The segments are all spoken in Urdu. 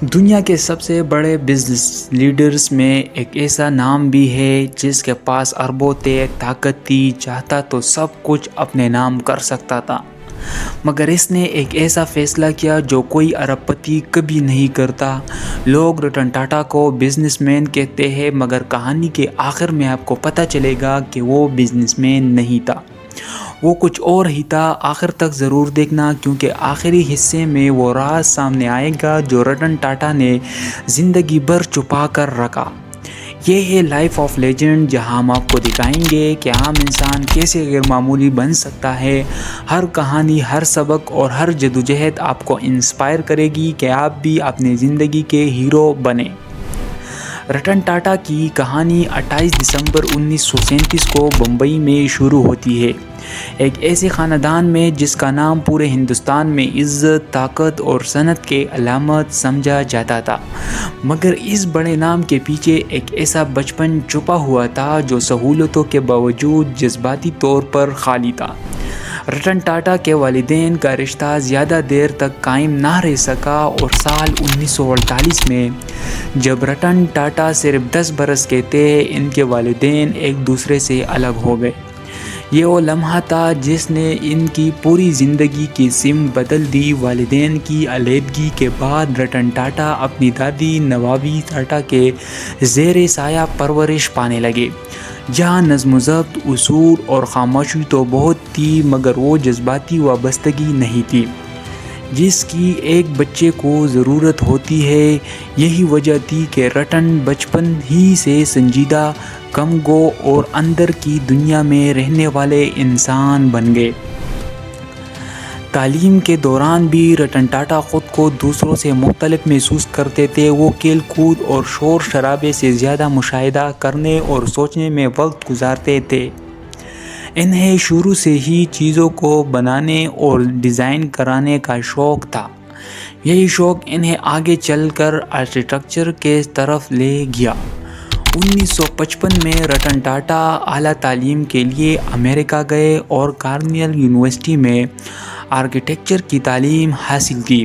دنیا کے سب سے بڑے بزنس لیڈرز میں ایک ایسا نام بھی ہے جس کے پاس اربوں طاقت تھی، چاہتا تو سب کچھ اپنے نام کر سکتا تھا، مگر اس نے ایک ایسا فیصلہ کیا جو کوئی ارب پتی کبھی نہیں کرتا۔ لوگ رتن ٹاٹا کو بزنس مین کہتے ہیں، مگر کہانی کے آخر میں آپ کو پتہ چلے گا کہ وہ بزنس مین نہیں تھا، وہ کچھ اور ہی تھا۔ آخر تک ضرور دیکھنا، کیونکہ آخری حصے میں وہ راز سامنے آئے گا جو رتن ٹاٹا نے زندگی بھر چھپا کر رکھا۔ یہ ہے لائف آف لیجنڈ، جہاں ہم آپ کو دکھائیں گے کہ عام انسان کیسے غیر معمولی بن سکتا ہے۔ ہر کہانی، ہر سبق اور ہر جدوجہد آپ کو انسپائر کرے گی کہ آپ بھی اپنی زندگی کے ہیرو بنیں۔ رتن ٹاٹا کی کہانی 28 دسمبر 1937 کو بمبئی میں شروع ہوتی ہے، ایک ایسے خاندان میں جس کا نام پورے ہندوستان میں عزت، طاقت اور صنعت کے علامت سمجھا جاتا تھا، مگر اس بڑے نام کے پیچھے ایک ایسا بچپن چھپا ہوا تھا جو سہولتوں کے باوجود جذباتی طور پر خالی تھا۔ رتن ٹاٹا کے والدین کا رشتہ زیادہ دیر تک قائم نہ رہ سکا، اور سال 1948 میں جب رتن ٹاٹا صرف 10 برس کے تھے، ان کے والدین ایک دوسرے سے الگ ہو گئے۔ یہ وہ لمحہ تھا جس نے ان کی پوری زندگی کی سمت بدل دی۔ والدین کی علیحدگی کے بعد رتن ٹاٹا اپنی دادی نوابی ٹاٹا کے زیر سایہ پرورش پانے لگے، جہاں نظم و ضبط، اصول اور خاموشی تو بہت تھی، مگر وہ جذباتی وابستگی نہیں تھی جس کی ایک بچے کو ضرورت ہوتی ہے۔ یہی وجہ تھی کہ رتن بچپن ہی سے سنجیدہ، کم گو اور اندر کی دنیا میں رہنے والے انسان بن گئے۔ تعلیم کے دوران بھی رتن ٹاٹا خود کو دوسروں سے مختلف محسوس کرتے تھے۔ وہ کھیل کود اور شور شرابے سے زیادہ مشاہدہ کرنے اور سوچنے میں وقت گزارتے تھے۔ انہیں شروع سے ہی چیزوں کو بنانے اور ڈیزائن کرنے کا شوق تھا۔ یہی شوق انہیں آگے چل کر آرکیٹیکچر کی طرف لے گیا۔ 1955 میں رتن ٹاٹا اعلیٰ تعلیم کے لیے امریکہ گئے اور کارنیل یونیورسٹی میں آرکیٹیکچر کی تعلیم حاصل کی۔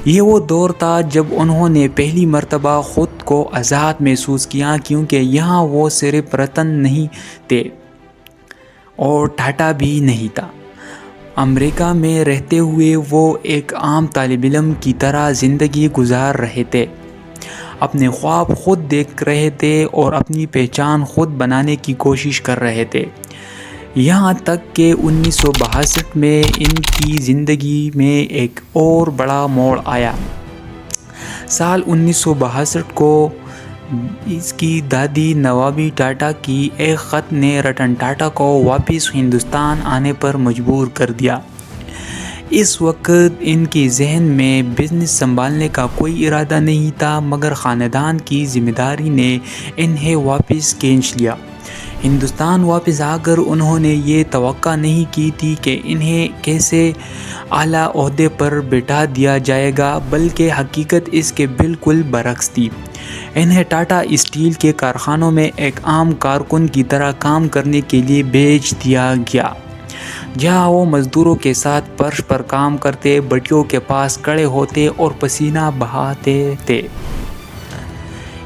یہ وہ دور تھا جب انہوں نے پہلی مرتبہ خود کو آزاد محسوس کیا، کیونکہ یہاں وہ صرف رتن نہیں تھے اور ٹاٹا بھی نہیں تھا۔ امریکہ میں رہتے ہوئے وہ ایک عام طالب علم کی طرح زندگی گزار رہے تھے، اپنے خواب خود دیکھ رہے تھے اور اپنی پہچان خود بنانے کی کوشش کر رہے تھے، یہاں تک کہ 1962 میں ان کی زندگی میں ایک اور بڑا موڑ آیا۔ سال 1962 کو اس کی دادی نوابی ٹاٹا کی ایک خط نے رتن ٹاٹا کو واپس ہندوستان آنے پر مجبور کر دیا۔ اس وقت ان کے ذہن میں بزنس سنبھالنے کا کوئی ارادہ نہیں تھا، مگر خاندان کی ذمہ داری نے انہیں واپس کھینچ لیا۔ ہندوستان واپس آ کر انہوں نے یہ توقع نہیں کی تھی کہ انہیں کیسے اعلیٰ عہدے پر بٹھا دیا جائے گا، بلکہ حقیقت اس کے بالکل برعکس تھی۔ انہیں ٹاٹا اسٹیل کے کارخانوں میں ایک عام کارکن کی طرح کام کرنے کے لیے بھیج دیا گیا، جہاں وہ مزدوروں کے ساتھ فرش پر کام کرتے، بھٹیوں کے پاس کھڑے ہوتے اور پسینہ بہاتے تھے۔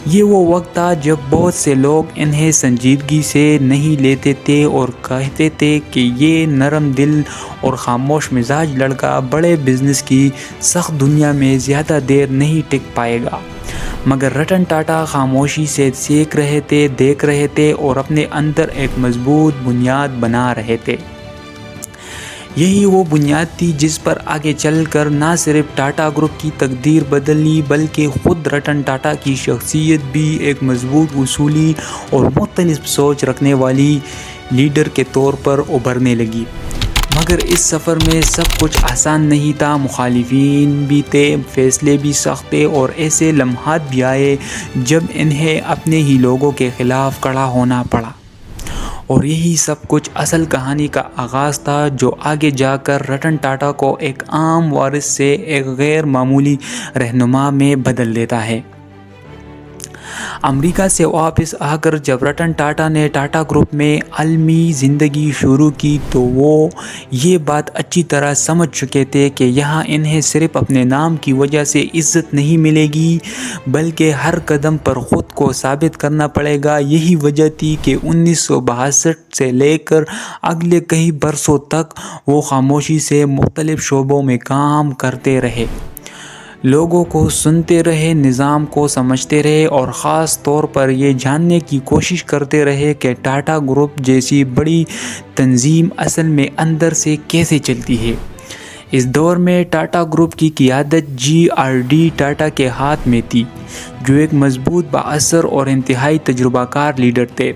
یہ وہ وقت تھا جب بہت سے لوگ انہیں سنجیدگی سے نہیں لیتے تھے اور کہتے تھے کہ یہ نرم دل اور خاموش مزاج لڑکا بڑے بزنس کی سخت دنیا میں زیادہ دیر نہیں ٹک پائے گا، مگر رتن ٹاٹا خاموشی سے سیکھ رہے تھے، دیکھ رہے تھے اور اپنے اندر ایک مضبوط بنیاد بنا رہے تھے۔ یہی وہ بنیاد تھی جس پر آگے چل کر نہ صرف ٹاٹا گروپ کی تقدیر بدلی، بلکہ خود رتن ٹاٹا کی شخصیت بھی ایک مضبوط، اصولی اور مختلف سوچ رکھنے والی لیڈر کے طور پر ابھرنے لگی۔ مگر اس سفر میں سب کچھ آسان نہیں تھا، مخالفین بھی تھے، فیصلے بھی سخت تھے اور ایسے لمحات بھی آئے جب انہیں اپنے ہی لوگوں کے خلاف کھڑا ہونا پڑا۔ اور یہی سب کچھ اصل کہانی کا آغاز تھا، جو آگے جا کر رتن ٹاٹا کو ایک عام وارث سے ایک غیر معمولی رہنما میں بدل دیتا ہے۔ امریکہ سے واپس آ کر جب رتن ٹاٹا نے ٹاٹا گروپ میں عالمی زندگی شروع کی تو وہ یہ بات اچھی طرح سمجھ چکے تھے کہ یہاں انہیں صرف اپنے نام کی وجہ سے عزت نہیں ملے گی بلکہ ہر قدم پر خود کو ثابت کرنا پڑے گا۔ یہی وجہ تھی کہ 1962 سے لے کر اگلے کئی برسوں تک وہ خاموشی سے مختلف شعبوں میں کام کرتے رہے، لوگوں کو سنتے رہے، نظام کو سمجھتے رہے اور خاص طور پر یہ جاننے کی کوشش کرتے رہے کہ ٹاٹا گروپ جیسی بڑی تنظیم اصل میں اندر سے کیسے چلتی ہے۔ اس دور میں ٹاٹا گروپ کی قیادت جی آر ڈی ٹاٹا کے ہاتھ میں تھی، جو ایک مضبوط، بااثر اور انتہائی تجربہ کار لیڈر تھے،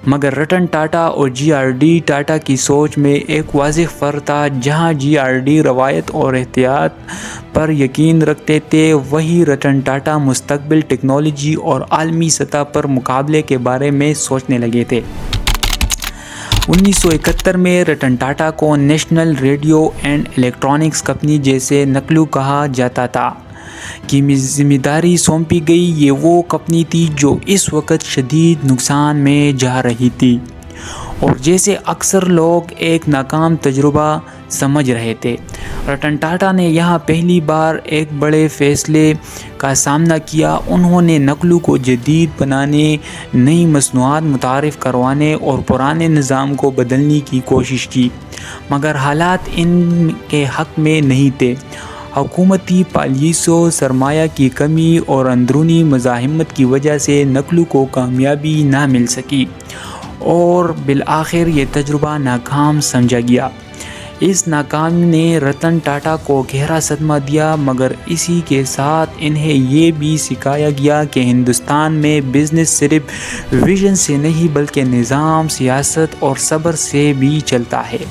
مگر رتن ٹاٹا اور جی آر ڈی ٹاٹا کی سوچ میں ایک واضح فرق تھا۔ جہاں جی آر ڈی روایت اور احتیاط پر یقین رکھتے تھے، وہیں رتن ٹاٹا مستقبل، ٹیکنالوجی اور عالمی سطح پر مقابلے کے بارے میں سوچنے لگے تھے۔ 1971 میں رتن ٹاٹا کو national radio and electronics company جیسے نکلو کہا جاتا تھا کی ذمہ داری سونپی گئی۔ یہ وہ کمپنی تھی جو اس وقت شدید نقصان میں جا رہی تھی اور جیسے اکثر لوگ ایک ناکام تجربہ سمجھ رہے تھے۔ رتن ٹاٹا نے یہاں پہلی بار ایک بڑے فیصلے کا سامنا کیا۔ انہوں نے نکلو کو جدید بنانے، نئی مصنوعات متعارف کروانے اور پرانے نظام کو بدلنے کی کوشش کی، مگر حالات ان کے حق میں نہیں تھے۔ حکومتی پالیسیوں، سرمایہ کی کمی اور اندرونی مزاحمت کی وجہ سے نکلو کو کامیابی نہ مل سکی اور بالآخر یہ تجربہ ناکام سمجھا گیا۔ اس ناکامی نے رتن ٹاٹا کو گہرا صدمہ دیا، مگر اسی کے ساتھ انہیں یہ بھی سکھایا گیا کہ ہندوستان میں بزنس صرف ویژن سے نہیں بلکہ نظام، سیاست اور صبر سے بھی چلتا ہے۔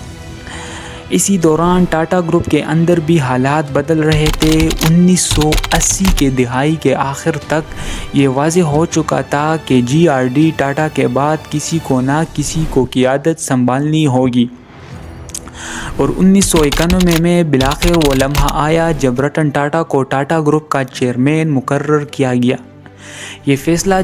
اسی دوران ٹاٹا گروپ کے اندر بھی حالات بدل رہے تھے۔ 1980 کے دہائی کے آخر تک یہ واضح ہو چکا تھا کہ جی آر ڈی ٹاٹا کے بعد کسی کو نہ کسی کو قیادت سنبھالنی ہوگی، اور 1991 میں بالآخر وہ لمحہ آیا جب رتن ٹاٹا کو ٹاٹا گروپ کا چیئرمین مقرر کیا گیا۔ یہ فیصلہ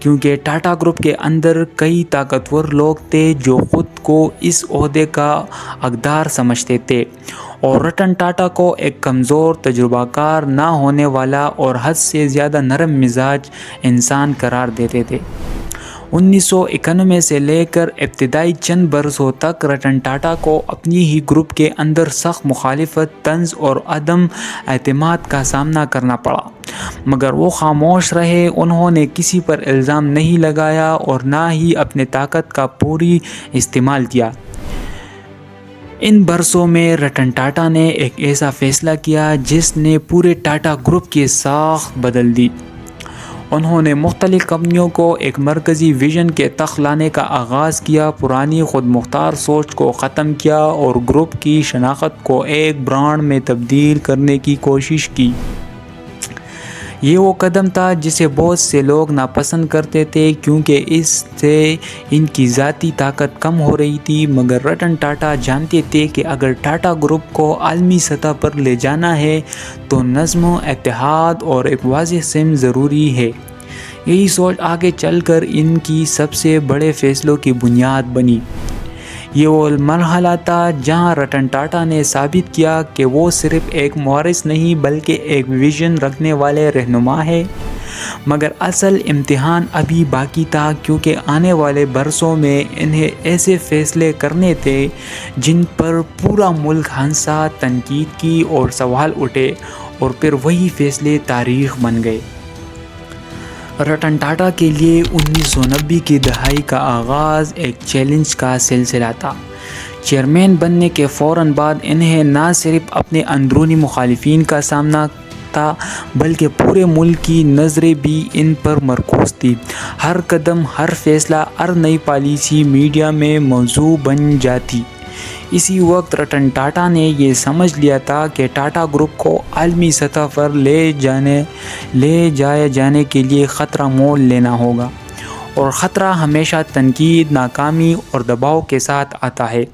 کیونکہ ٹاٹا گروپ کے اندر کئی طاقتور لوگ تھے جو خود کو اس عہدے کا حقدار سمجھتے تھے اور رتن ٹاٹا کو ایک کمزور، تجربہ کار، نہ ہونے والا اور حد سے زیادہ نرم مزاج انسان قرار دیتے تھے۔ 1991 سے لے کر ابتدائی چند برسوں تک رتن ٹاٹا کو اپنی ہی گروپ کے اندر سخت مخالفت، طنز اور عدم اعتماد کا سامنا کرنا پڑا، مگر وہ خاموش رہے۔ انہوں نے کسی پر الزام نہیں لگایا اور نہ ہی اپنے طاقت کا پوری استعمال کیا۔ ان برسوں میں رتن ٹاٹا نے ایک ایسا فیصلہ کیا جس نے پورے ٹاٹا گروپ کی ساخت بدل دی۔ انہوں نے مختلف کمپنیوں کو ایک مرکزی ویژن کے تحت لانے کا آغاز کیا، پرانی خود مختار سوچ کو ختم کیا اور گروپ کی شناخت کو ایک برانڈ میں تبدیل کرنے کی کوشش کی۔ یہ وہ قدم تھا جسے بہت سے لوگ ناپسند کرتے تھے کیونکہ اس سے ان کی ذاتی طاقت کم ہو رہی تھی، مگر رتن ٹاٹا جانتے تھے کہ اگر ٹاٹا گروپ کو عالمی سطح پر لے جانا ہے تو نظم، اتحاد اور ایک واضح سمت ضروری ہے۔ یہی سوچ آگے چل کر ان کی سب سے بڑے فیصلوں کی بنیاد بنی۔ یہ وہ مرحلہ تھا جہاں رتن ٹاٹا نے ثابت کیا کہ وہ صرف ایک مورث نہیں بلکہ ایک ویژن رکھنے والے رہنما ہے، مگر اصل امتحان ابھی باقی تھا کیونکہ آنے والے برسوں میں انہیں ایسے فیصلے کرنے تھے جن پر پورا ملک ہنسا، تنقید کی اور سوال اٹھے، اور پھر وہی فیصلے تاریخ بن گئے۔ رتن ٹاٹا کے لیے 1990 کی دہائی کا آغاز ایک چیلنج کا سلسلہ تھا۔ چیئرمین بننے کے فوراً بعد انہیں نہ صرف اپنے اندرونی مخالفین کا سامنا تھا بلکہ پورے ملک کی نظریں بھی ان پر مرکوز تھی۔ ہر قدم، ہر فیصلہ، ہر نئی پالیسی میڈیا میں موضوع بن جاتی۔ اسی وقت رتن ٹاٹا نے یہ سمجھ لیا تھا کہ ٹاٹا گروپ کو عالمی سطح پر لے جائے جانے کے لیے خطرہ مول لینا ہوگا، اور خطرہ ہمیشہ تنقید، ناکامی اور دباؤ کے ساتھ آتا ہے۔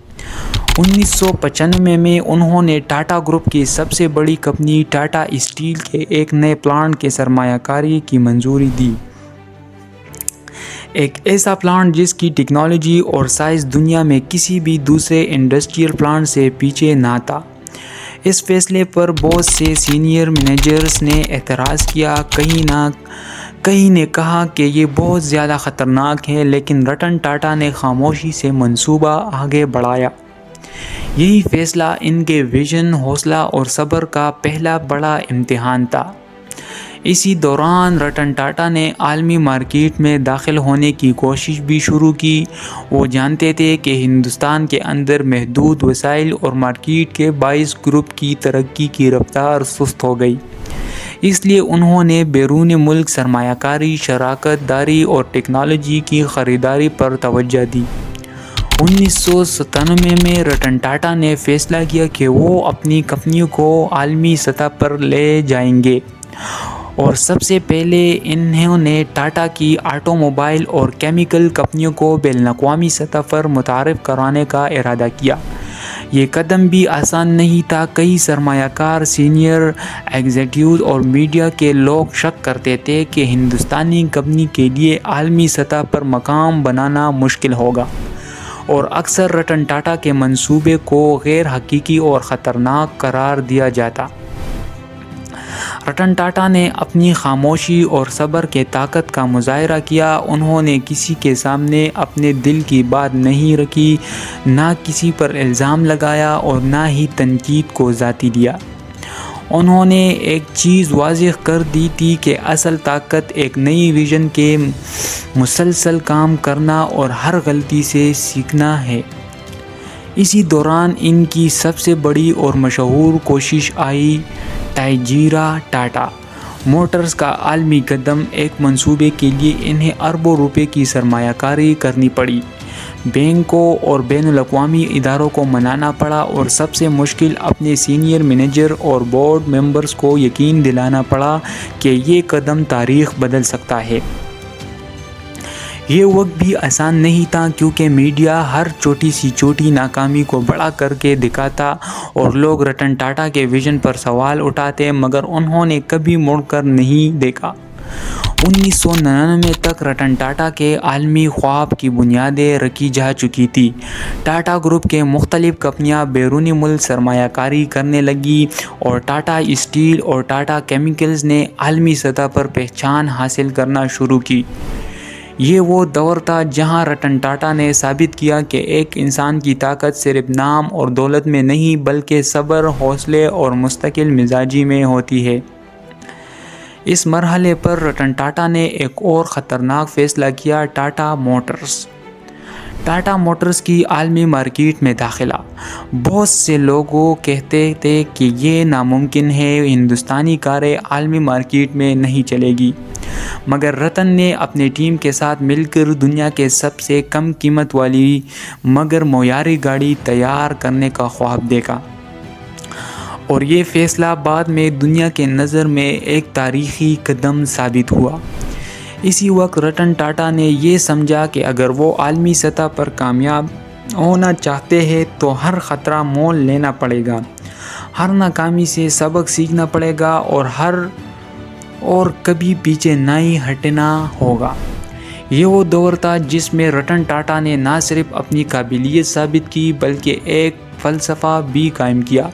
1995 میں انہوں نے ٹاٹا گروپ کی سب سے بڑی کمپنی ٹاٹا اسٹیل کے ایک نئے پلانٹ کے سرمایہ کاری کی منظوری دی۔ ایک ایسا پلانٹ جس کی ٹیکنالوجی اور سائز دنیا میں کسی بھی دوسرے انڈسٹریل پلانٹ سے پیچھے نہ تھا۔ اس فیصلے پر بہت سے سینئر مینیجرز نے اعتراض کیا، کئی نے کہا کہ یہ بہت زیادہ خطرناک ہے، لیکن رتن ٹاٹا نے خاموشی سے منصوبہ آگے بڑھایا۔ یہی فیصلہ ان کے ویژن، حوصلہ اور صبر کا پہلا بڑا امتحان تھا۔ اسی دوران رتن ٹاٹا نے عالمی مارکیٹ میں داخل ہونے کی کوشش بھی شروع کی۔ وہ جانتے تھے کہ ہندوستان کے اندر محدود وسائل اور مارکیٹ کے باعث گروپ کی ترقی کی رفتار سست ہو گئی۔ اس لیے انہوں نے بیرون ملک سرمایہ کاری، شراکت داری اور ٹیکنالوجی کی خریداری پر توجہ دی۔ 1997 میں رتن ٹاٹا نے فیصلہ کیا کہ وہ اپنی کمپنی کو عالمی سطح پر لے جائیں گے، اور سب سے پہلے انہوں نے ٹاٹا کی آٹو موبائل اور کیمیکل کمپنیوں کو بین الاقوامی سطح پر متعارف کرانے کا ارادہ کیا۔ یہ قدم بھی آسان نہیں تھا۔ کئی سرمایہ کار، سینئر ایگزیکٹوز اور میڈیا کے لوگ شک کرتے تھے کہ ہندوستانی کمپنی کے لیے عالمی سطح پر مقام بنانا مشکل ہوگا، اور اکثر رتن ٹاٹا کے منصوبے کو غیر حقیقی اور خطرناک قرار دیا جاتا۔ رتن ٹاٹا نے اپنی خاموشی اور صبر کے طاقت کا مظاہرہ کیا۔ انہوں نے کسی کے سامنے اپنے دل کی بات نہیں رکھی، نہ کسی پر الزام لگایا اور نہ ہی تنقید کو ذاتی لیا۔ انہوں نے ایک چیز واضح کر دی تھی کہ اصل طاقت ایک نئی ویژن کے مسلسل کام کرنا اور ہر غلطی سے سیکھنا ہے۔ اسی دوران ان کی سب سے بڑی اور مشہور کوشش آئی تائجیرا ٹاٹا موٹرز کا عالمی قدم۔ ایک منصوبے کے لیے انہیں اربوں روپے کی سرمایہ کاری کرنی پڑی، بینکوں اور بین الاقوامی اداروں کو منانا پڑا، اور سب سے مشکل اپنے سینئر مینیجر اور بورڈ ممبرز کو یقین دلانا پڑا کہ یہ قدم تاریخ بدل سکتا ہے۔ یہ وقت بھی آسان نہیں تھا، کیونکہ میڈیا ہر چھوٹی سی ناکامی کو بڑا کر کے دکھاتا اور لوگ رتن ٹاٹا کے ویژن پر سوال اٹھاتے، مگر انہوں نے کبھی مڑ کر نہیں دیکھا۔ 1999 تک رتن ٹاٹا کے عالمی خواب کی بنیادیں رکھی جا چکی تھی۔ ٹاٹا گروپ کے مختلف کمپنیاں بیرون ملک سرمایہ کاری کرنے لگیں، اور ٹاٹا اسٹیل اور ٹاٹا کیمیکلز نے عالمی سطح پر پہچان حاصل کرنا شروع کی۔ یہ وہ دور تھا جہاں رتن ٹاٹا نے ثابت کیا کہ ایک انسان کی طاقت صرف نام اور دولت میں نہیں، بلکہ صبر، حوصلے اور مستقل مزاجی میں ہوتی ہے۔ اس مرحلے پر رتن ٹاٹا نے ایک اور خطرناک فیصلہ کیا، ٹاٹا موٹرز کی عالمی مارکیٹ میں داخلہ۔ بہت سے لوگوں کہتے تھے کہ یہ ناممکن ہے، ہندوستانی کاریں عالمی مارکیٹ میں نہیں چلے گی، مگر رتن نے اپنی ٹیم کے ساتھ مل کر دنیا کے سب سے کم قیمت والی مگر معیاری گاڑی تیار کرنے کا خواب دیکھا، اور یہ فیصلہ بعد میں دنیا کے نظر میں ایک تاریخی قدم ثابت ہوا۔ اسی وقت رتن ٹاٹا نے یہ سمجھا کہ اگر وہ عالمی سطح پر کامیاب ہونا چاہتے ہیں تو ہر خطرہ مول لینا پڑے گا، ہر ناکامی سے سبق سیکھنا پڑے گا، اور کبھی پیچھے نہیں ہٹنا ہوگا۔ یہ وہ دور تھا جس میں رتن ٹاٹا نے نہ صرف اپنی قابلیت ثابت کی، بلکہ ایک فلسفہ بھی قائم کیا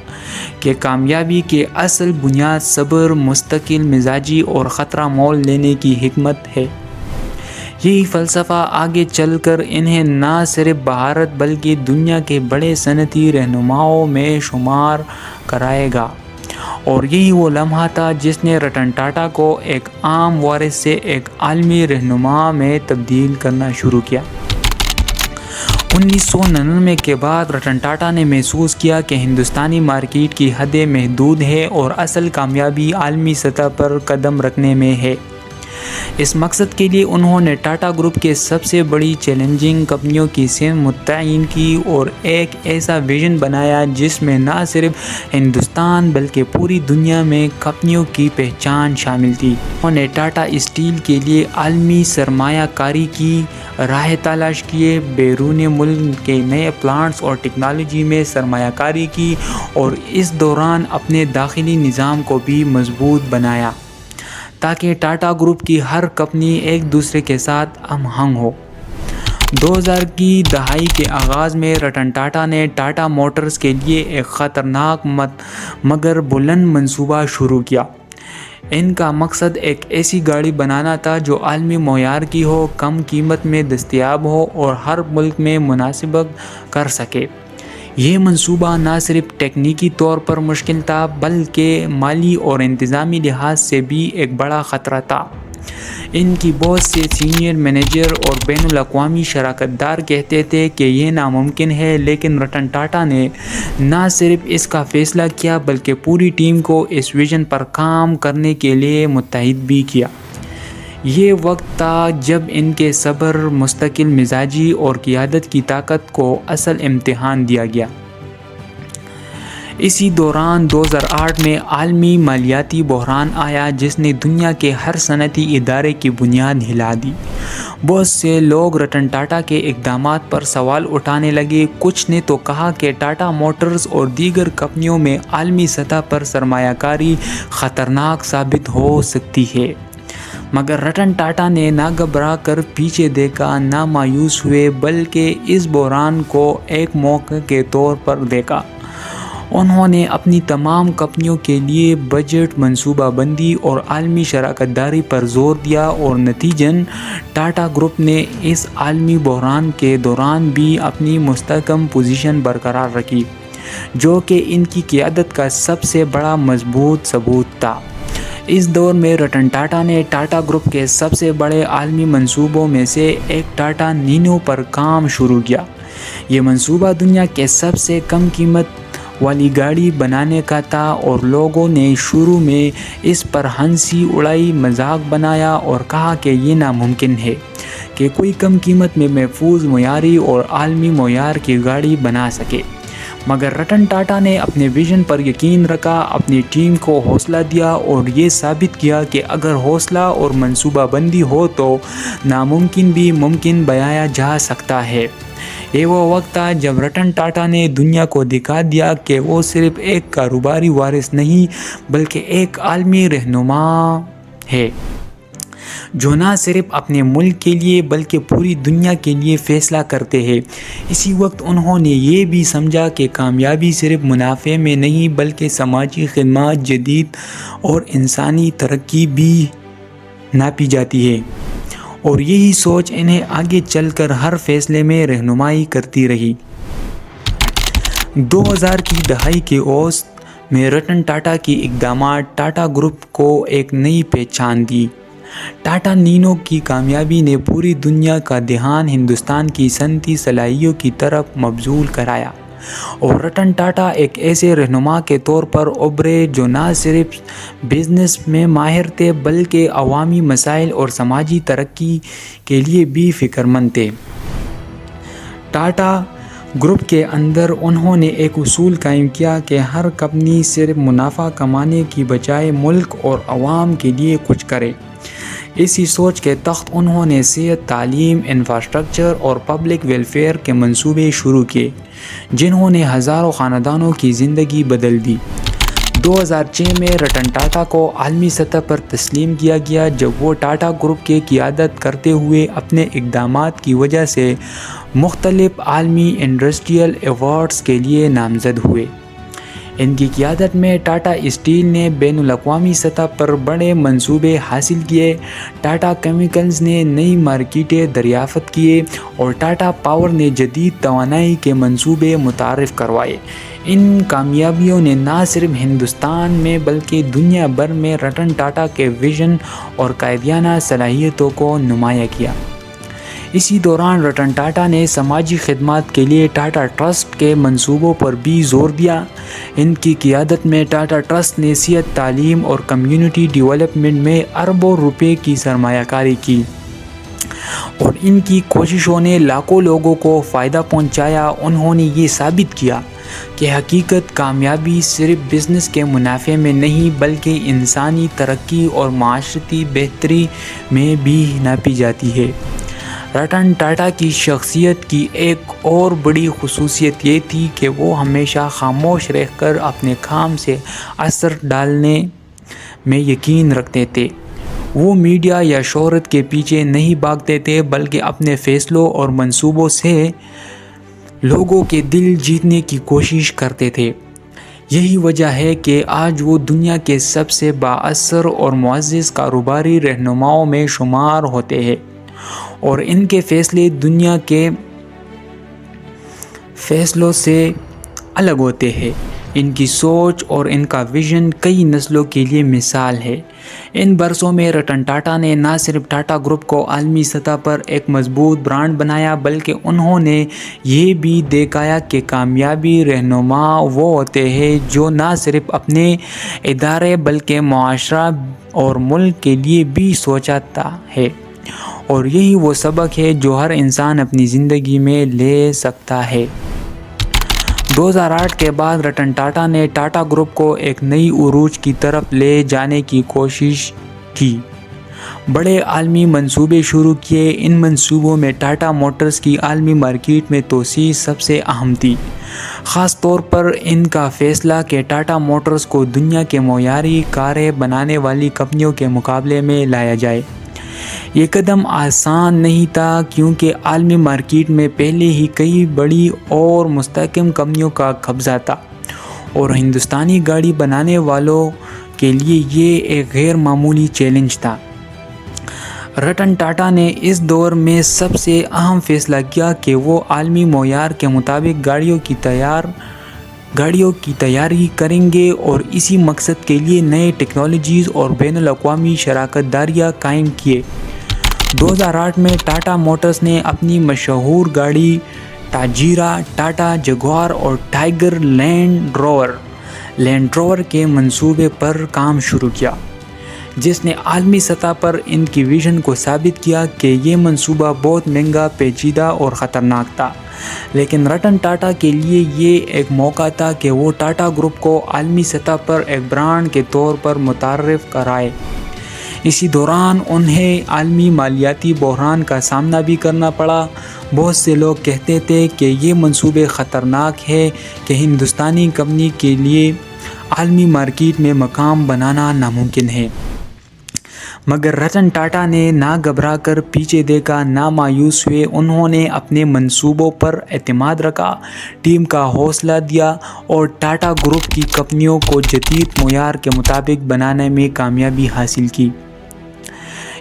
کہ کامیابی کی اصل بنیاد صبر، مستقل مزاجی اور خطرہ مول لینے کی حکمت ہے۔ یہی فلسفہ آگے چل کر انہیں نہ صرف بھارت بلکہ دنیا کے بڑے صنعتی رہنماؤں میں شمار کرائے گا، اور یہی وہ لمحہ تھا جس نے رتن ٹاٹا کو ایک عام وارث سے ایک عالمی رہنما میں تبدیل کرنا شروع کیا۔ 1999 کے بعد رتن ٹاٹا نے محسوس کیا کہ ہندوستانی مارکیٹ کی حدیں محدود ہیں اور اصل کامیابی عالمی سطح پر قدم رکھنے میں ہے۔ اس مقصد کے لیے انہوں نے ٹاٹا گروپ کے سب سے بڑی چیلنجنگ کمپنیوں کی سمت متعین کی اور ایک ایسا ویژن بنایا جس میں نہ صرف ہندوستان بلکہ پوری دنیا میں کمپنیوں کی پہچان شامل تھی۔ انہوں نے ٹاٹا اسٹیل کے لیے عالمی سرمایہ کاری کی راہ تلاش کیے، بیرون ملک کے نئے پلانٹس اور ٹیکنالوجی میں سرمایہ کاری کی، اور اس دوران اپنے داخلی نظام کو بھی مضبوط بنایا تاکہ ٹاٹا گروپ کی ہر کمپنی ایک دوسرے کے ساتھ ہم آہنگ ہو۔ 2000 کی دہائی کے آغاز میں رتن ٹاٹا نے ٹاٹا موٹرز کے لیے ایک خطرناک مگر بلند منصوبہ شروع کیا۔ ان کا مقصد ایک ایسی گاڑی بنانا تھا جو عالمی معیار کی ہو، کم قیمت میں دستیاب ہو اور ہر ملک میں مناسبت کر سکے۔ یہ منصوبہ نہ صرف تکنیکی طور پر مشکل تھا بلکہ مالی اور انتظامی لحاظ سے بھی ایک بڑا خطرہ تھا۔ ان کی بہت سے سینئر مینیجر اور بین الاقوامی شراکت دار کہتے تھے کہ یہ ناممکن ہے، لیکن رتن ٹاٹا نے نہ صرف اس کا فیصلہ کیا بلکہ پوری ٹیم کو اس ویژن پر کام کرنے کے لیے متحد بھی کیا۔ یہ وقت تھا جب ان کے صبر، مستقل مزاجی اور قیادت کی طاقت کو اصل امتحان دیا گیا۔ اسی دوران 2008 میں عالمی مالیاتی بحران آیا جس نے دنیا کے ہر صنعتی ادارے کی بنیاد ہلا دی۔ بہت سے لوگ رتن ٹاٹا کے اقدامات پر سوال اٹھانے لگے۔ کچھ نے تو کہا کہ ٹاٹا موٹرز اور دیگر کمپنیوں میں عالمی سطح پر سرمایہ کاری خطرناک ثابت ہو سکتی ہے، مگر رتن ٹاٹا نے نہ گھبرا کر پیچھے دیکھا، نہ مایوس ہوئے، بلکہ اس بحران کو ایک موقع کے طور پر دیکھا۔ انہوں نے اپنی تمام کمپنیوں کے لیے بجٹ، منصوبہ بندی اور عالمی شراکت داری پر زور دیا اور نتیجتاً ٹاٹا گروپ نے اس عالمی بحران کے دوران بھی اپنی مستحکم پوزیشن برقرار رکھی، جو کہ ان کی قیادت کا سب سے بڑا مضبوط ثبوت تھا۔ اس دور میں رتن ٹاٹا نے ٹاٹا گروپ کے سب سے بڑے عالمی منصوبوں میں سے ایک ٹاٹا نینو پر کام شروع کیا۔ یہ منصوبہ دنیا کے سب سے کم قیمت والی گاڑی بنانے کا تھا اور لوگوں نے شروع میں اس پر ہنسی اڑائی، مذاق بنایا اور کہا کہ یہ ناممکن ہے کہ کوئی کم قیمت میں محفوظ، معیاری اور عالمی معیار کی گاڑی بنا سکے۔ مگر رتن ٹاٹا نے اپنے ویژن پر یقین رکھا، اپنی ٹیم کو حوصلہ دیا اور یہ ثابت کیا کہ اگر حوصلہ اور منصوبہ بندی ہو تو ناممکن بھی ممکن بنایا جا سکتا ہے۔ یہ وہ وقت تھا جب رتن ٹاٹا نے دنیا کو دکھا دیا کہ وہ صرف ایک کاروباری وارث نہیں بلکہ ایک عالمی رہنما ہے، جو نہ صرف اپنے ملک کے لیے بلکہ پوری دنیا کے لیے فیصلہ کرتے ہیں۔ اسی وقت انہوں نے یہ بھی سمجھا کہ کامیابی صرف منافع میں نہیں بلکہ سماجی خدمات، جدید اور انسانی ترقی بھی ناپی جاتی ہے، اور یہی سوچ انہیں آگے چل کر ہر فیصلے میں رہنمائی کرتی رہی۔ 2000 کی دہائی کے اوسط میں رتن ٹاٹا کی اقدامات ٹاٹا گروپ کو ایک نئی پہچان دی۔ ٹاٹا نینو کی کامیابی نے پوری دنیا کا دھیان ہندوستان کی صنعتی صلاحیتوں کی طرف مبذول کرایا، اور رتن ٹاٹا ایک ایسے رہنما کے طور پر ابھرے جو نہ صرف بزنس میں ماہر تھے بلکہ عوامی مسائل اور سماجی ترقی کے لیے بھی فکر مند تھے۔ ٹاٹا گروپ کے اندر انہوں نے ایک اصول قائم کیا کہ ہر کمپنی صرف منافع کمانے کی بجائے ملک اور عوام کے لیے کچھ کرے۔ اسی سوچ کے تحت انہوں نے صحت، تعلیم، انفراسٹرکچر اور پبلک ویلفیئر کے منصوبے شروع کیے، جنہوں نے ہزاروں خاندانوں کی زندگی بدل دی۔ 2006 میں رتن ٹاٹا کو عالمی سطح پر تسلیم کیا گیا جب وہ ٹاٹا گروپ کی قیادت کرتے ہوئے اپنے اقدامات کی وجہ سے مختلف عالمی انڈسٹریل ایوارڈز کے لیے نامزد ہوئے۔ ان کی قیادت میں ٹاٹا اسٹیل نے بین الاقوامی سطح پر بڑے منصوبے حاصل کیے، ٹاٹا کیمیکلز نے نئی مارکیٹیں دریافت کیے اور ٹاٹا پاور نے جدید توانائی کے منصوبے متعارف کروائے۔ ان کامیابیوں نے نہ صرف ہندوستان میں بلکہ دنیا بھر میں رتن ٹاٹا کے ویژن اور قائدانہ صلاحیتوں کو نمایاں کیا۔ اسی دوران رتن ٹاٹا نے سماجی خدمات کے لیے ٹاٹا ٹرسٹ کے منصوبوں پر بھی زور دیا۔ ان کی قیادت میں ٹاٹا ٹرسٹ نے صحت، تعلیم اور کمیونٹی ڈیولپمنٹ میں اربوں روپے کی سرمایہ کاری کی، اور ان کی کوششوں نے لاکھوں لوگوں کو فائدہ پہنچایا۔ انہوں نے یہ ثابت کیا کہ حقیقت کامیابی صرف بزنس کے منافع میں نہیں بلکہ انسانی ترقی اور معاشرتی بہتری میں بھی ناپی جاتی ہے۔ رتن ٹاٹا کی شخصیت کی ایک اور بڑی خصوصیت یہ تھی کہ وہ ہمیشہ خاموش رہ کر اپنے کام سے اثر ڈالنے میں یقین رکھتے تھے۔ وہ میڈیا یا شہرت کے پیچھے نہیں بھاگتے تھے بلکہ اپنے فیصلوں اور منصوبوں سے لوگوں کے دل جیتنے کی کوشش کرتے تھے۔ یہی وجہ ہے کہ آج وہ دنیا کے سب سے بااثر اور معزز کاروباری رہنماؤں میں شمار ہوتے ہیں، اور ان کے فیصلے دنیا کے فیصلوں سے الگ ہوتے ہیں۔ ان کی سوچ اور ان کا ویژن کئی نسلوں کے لیے مثال ہے۔ ان برسوں میں رتن ٹاٹا نے نہ صرف ٹاٹا گروپ کو عالمی سطح پر ایک مضبوط برانڈ بنایا بلکہ انہوں نے یہ بھی دکھایا کہ کامیابی رہنما وہ ہوتے ہیں جو نہ صرف اپنے ادارے بلکہ معاشرہ اور ملک کے لیے بھی سوچتا ہے، اور یہی وہ سبق ہے جو ہر انسان اپنی زندگی میں لے سکتا ہے۔ 2008 کے بعد رتن ٹاٹا نے ٹاٹا گروپ کو ایک نئی عروج کی طرف لے جانے کی کوشش کی۔ بڑے عالمی منصوبے شروع کیے۔ ان منصوبوں میں ٹاٹا موٹرز کی عالمی مارکیٹ میں توسیع سب سے اہم تھی، خاص طور پر ان کا فیصلہ کہ ٹاٹا موٹرز کو دنیا کے معیاری کاریں بنانے والی کمپنیوں کے مقابلے میں لایا جائے۔ یہ قدم آسان نہیں تھا کیونکہ عالمی مارکیٹ میں پہلے ہی کئی بڑی اور مستحکم کمپنیوں کا قبضہ تھا، اور ہندوستانی گاڑی بنانے والوں کے لیے یہ ایک غیر معمولی چیلنج تھا۔ رتن ٹاٹا نے اس دور میں سب سے اہم فیصلہ کیا کہ وہ عالمی معیار کے مطابق گاڑیوں کی تیاری کریں گے، اور اسی مقصد کے لیے نئے ٹیکنالوجیز اور بین الاقوامی شراکت داریاں قائم کیے۔ 2008 میں ٹاٹا موٹرز نے اپنی مشہور گاڑی ٹاجیرا، ٹاٹا جگوار اور ٹائگر لینڈ روور کے منصوبے پر کام شروع کیا، جس نے عالمی سطح پر ان کی ویژن کو ثابت کیا کہ یہ منصوبہ بہت مہنگا، پیچیدہ اور خطرناک تھا، لیکن رتن ٹاٹا کے لیے یہ ایک موقع تھا کہ وہ ٹاٹا گروپ کو عالمی سطح پر ایک برانڈ کے طور پر متعارف کرائے۔ اسی دوران انہیں عالمی مالیاتی بحران کا سامنا بھی کرنا پڑا۔ بہت سے لوگ کہتے تھے کہ یہ منصوبے خطرناک ہے کہ ہندوستانی کمپنی کے لیے عالمی مارکیٹ میں مقام بنانا ناممکن ہے، مگر رتن ٹاٹا نے نہ گھبرا کر پیچھے دیکھا، نہ مایوس ہوئے۔ انہوں نے اپنے منصوبوں پر اعتماد رکھا، ٹیم کا حوصلہ دیا اور ٹاٹا گروپ کی کمپنیوں کو جدید معیار کے مطابق بنانے میں کامیابی حاصل کی۔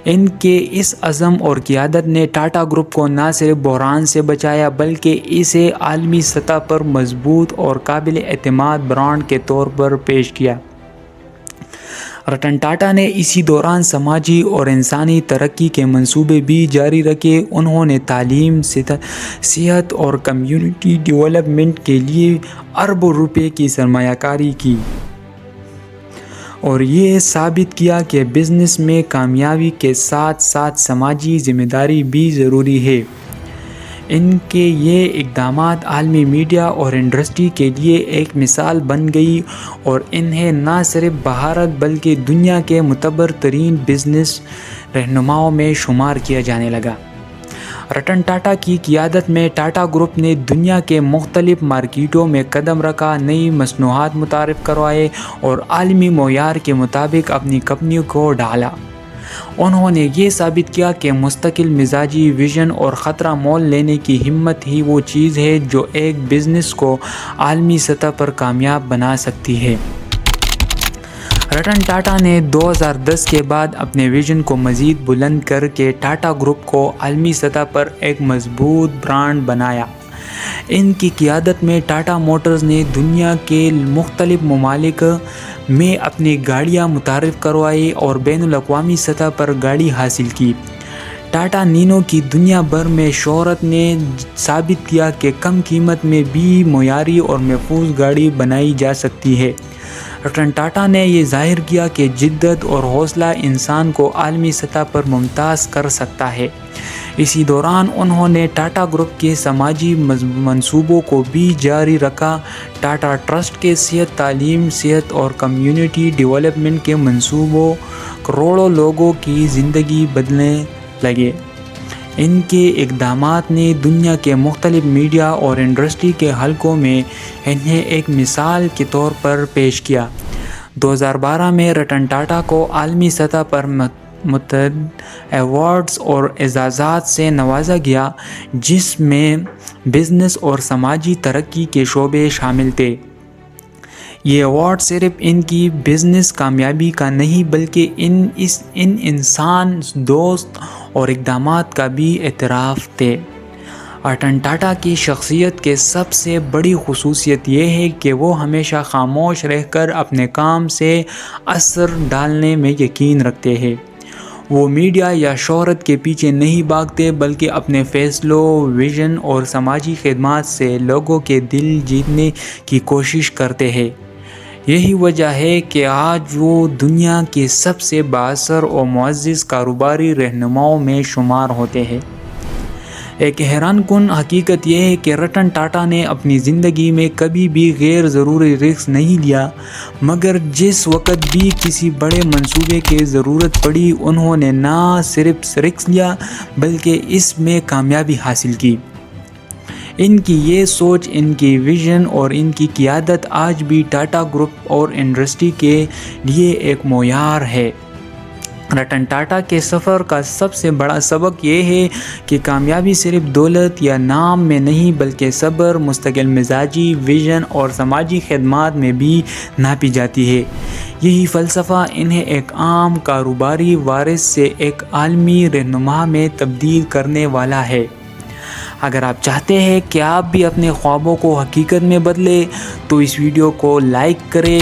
ان کے اس عزم اور قیادت نے ٹاٹا گروپ کو نہ صرف بحران سے بچایا بلکہ اسے عالمی سطح پر مضبوط اور قابل اعتماد برانڈ کے طور پر پیش کیا۔ رتن ٹاٹا نے اسی دوران سماجی اور انسانی ترقی کے منصوبے بھی جاری رکھے۔ انہوں نے تعلیم، صحت اور کمیونٹی ڈیولپمنٹ کے لیے اربوں روپے کی سرمایہ کاری کی، اور یہ ثابت کیا کہ بزنس میں کامیابی کے ساتھ ساتھ سماجی ذمہ داری بھی ضروری ہے۔ ان کے یہ اقدامات عالمی میڈیا اور انڈسٹری کے لیے ایک مثال بن گئی، اور انہیں نہ صرف بھارت بلکہ دنیا کے معتبر ترین بزنس رہنماؤں میں شمار کیا جانے لگا۔ رتن ٹاٹا کی قیادت میں ٹاٹا گروپ نے دنیا کے مختلف مارکیٹوں میں قدم رکھا، نئی مصنوعات متعارف کروائے اور عالمی معیار کے مطابق اپنی کمپنیوں کو ڈھالا۔ انہوں نے یہ ثابت کیا کہ مستقل مزاجی، ویژن اور خطرہ مول لینے کی ہمت ہی وہ چیز ہے جو ایک بزنس کو عالمی سطح پر کامیاب بنا سکتی ہے۔ رتن ٹاٹا نے 2010 کے بعد اپنے ویژن کو مزید بلند کر کے ٹاٹا گروپ کو عالمی سطح پر ایک مضبوط برانڈ بنایا۔ ان کی قیادت میں ٹاٹا موٹرز نے دنیا کے مختلف ممالک میں اپنی گاڑیاں متعارف کروائی اور بین الاقوامی سطح پر گاڑی حاصل کی۔ ٹاٹا نینو کی دنیا بھر میں شہرت نے ثابت کیا کہ کم قیمت میں بھی معیاری اور محفوظ گاڑی بنائی جا سکتی ہے۔ رتن ٹاٹا نے یہ ظاہر کیا کہ جدت اور حوصلہ انسان کو عالمی سطح پر ممتاز کر سکتا ہے۔ اسی دوران انہوں نے ٹاٹا گروپ کے سماجی منصوبوں کو بھی جاری رکھا۔ ٹاٹا ٹرسٹ کے صحت، تعلیم، صحت اور کمیونٹی ڈیولپمنٹ کے منصوبوں کروڑوں لوگوں کی زندگی بدلنے لگے۔ ان کے اقدامات نے دنیا کے مختلف میڈیا اور انڈسٹری کے حلقوں میں انہیں ایک مثال کے طور پر پیش کیا۔ 2012 میں رتن ٹاٹا کو عالمی سطح پر متعدد ایوارڈز اور اعزازات سے نوازا گیا، جس میں بزنس اور سماجی ترقی کے شعبے شامل تھے۔ یہ ایوارڈ صرف ان کی بزنس کامیابی کا نہیں بلکہ ان انسان دوست اور اقدامات کا بھی اعتراف تھے۔ رتن ٹاٹا کی شخصیت کی سب سے بڑی خصوصیت یہ ہے کہ وہ ہمیشہ خاموش رہ کر اپنے کام سے اثر ڈالنے میں یقین رکھتے ہیں۔ وہ میڈیا یا شہرت کے پیچھے نہیں بھاگتے بلکہ اپنے فیصلوں، ویژن اور سماجی خدمات سے لوگوں کے دل جیتنے کی کوشش کرتے ہیں۔ یہی وجہ ہے کہ آج وہ دنیا کے سب سے بااثر اور معزز کاروباری رہنماؤں میں شمار ہوتے ہیں۔ ایک حیران کن حقیقت یہ ہے کہ رتن ٹاٹا نے اپنی زندگی میں کبھی بھی غیر ضروری رسک نہیں لیا، مگر جس وقت بھی کسی بڑے منصوبے کی ضرورت پڑی، انہوں نے نہ صرف رسک لیا بلکہ اس میں کامیابی حاصل کی۔ ان کی یہ سوچ، ان کی ویژن اور ان کی قیادت آج بھی ٹاٹا گروپ اور انڈسٹری کے لیے ایک معیار ہے۔ رتن ٹاٹا کے سفر کا سب سے بڑا سبق یہ ہے کہ کامیابی صرف دولت یا نام میں نہیں بلکہ صبر، مستقل مزاجی، ویژن اور سماجی خدمات میں بھی ناپی جاتی ہے۔ یہی فلسفہ انہیں ایک عام کاروباری وارث سے ایک عالمی رہنما میں تبدیل کرنے والا ہے۔ اگر آپ چاہتے ہیں کہ آپ بھی اپنے خوابوں کو حقیقت میں بدلیں تو اس ویڈیو کو لائک کریں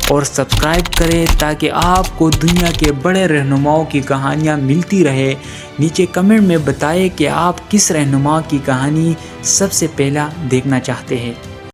اور سبسکرائب کریں تاکہ آپ کو دنیا کے بڑے رہنماؤں کی کہانیاں ملتی رہے۔ نیچے کمنٹ میں بتائیں کہ آپ کس رہنما کی کہانی سب سے پہلا دیکھنا چاہتے ہیں۔